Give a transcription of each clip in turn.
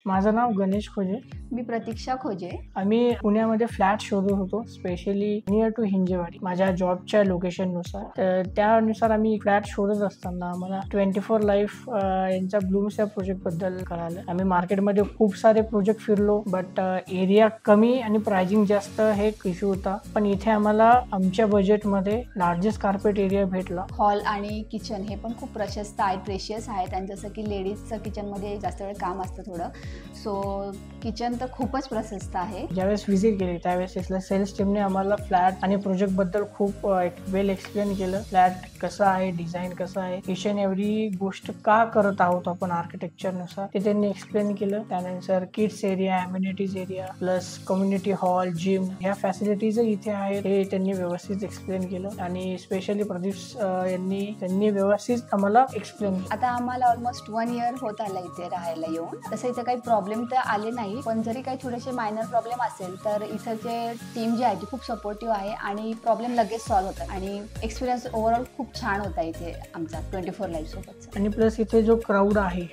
माझं नाव गणेश खोजे. मी प्रतीक्षा खोजे. आम्ही पुण्यामध्ये फ्लॅट शोधत होतो, स्पेशली नियर टू हिंजेवाडी, माझ्या जॉबच्या लोकेशननुसार. तर त्यानुसार आम्ही फ्लॅट शोधत असताना आम्हाला 24 लाईफ यांच्या ब्लूम्स या प्रोजेक्टबद्दल कळालं. आम्ही मार्केटमध्ये खूप सारे प्रोजेक्ट फिरलो, बट एरिया कमी आणि प्राइसिंग जास्त हे एक इश्यू होता. पण इथे आम्हाला आमच्या बजेटमध्ये लार्जेस्ट कार्पेट एरिया भेटला. हॉल आणि किचन हे पण खूप प्रशस्त आहे, प्रेशियस आहेत. आणि जसं की लेडीजचं किचनमध्ये जास्त वेळ काम असतं थोडं, सो किचन तर खूपच प्रशस्त आहे. ज्यावेळेस व्हिजिट केली त्यावेळेस इथल्या सेल्स टीमने आम्हाला फ्लॅट आणि प्रोजेक्ट बद्दल खूप वेल एक्सप्लेन केलं. फ्लॅट कसं आहे, डिझाईन कसं आहे, ईच अँड एव्हरी गोष्ट का करत आहोत आपण आर्किटेक्चरनुसार, ते त्यांनी एक्सप्लेन केलं. त्यानंतर kids area, amenities area, plus community hall, gym ह्या फॅसिलिटीज इथे आहेत हे त्यांनी व्यवस्थित एक्सप्लेन केलं. आणि स्पेशली प्रदीप यांनी व्यवस्थित आम्हाला एक्सप्लेन केलं. आता आम्हाला ऑलमोस्ट 1 इयर होत आला इथे राहायला येऊन. तसं इथे काही प्रॉब्लेम तर आले नाही, पण जरी काही थोडेसे मायनर प्रॉब्लेम असेल तर इथलचे टीम जी आहे ती खूप सपोर्टिव्ह आहे आणि प्रॉब्लेम लगेच सॉल्व्ह होतात. आणि एक्सपिरियन्स ओव्हरऑल खूप छान होता इथे आमचा 24 लाईफ सोबत. आणि प्लस इथे जो क्राऊड आहे,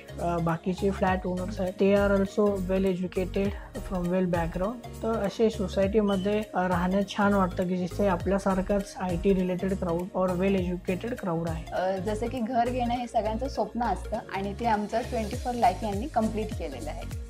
बाकीचे फ्लॅट ओनर्स आहेत, ते are also well educated from well background. तर असे सोसायटीमध्ये राहण्यात छान वाटतं की जिथे आपल्यासारखाच IT रिलेटेड क्राऊड और वेल एज्युकेटेड क्राऊड आहे. जसं की घर घेणं हे सगळ्यांचं स्वप्न असतं आणि ते आमचं 24 लाईफ यांनी कम्प्लीट केलेलं आहे.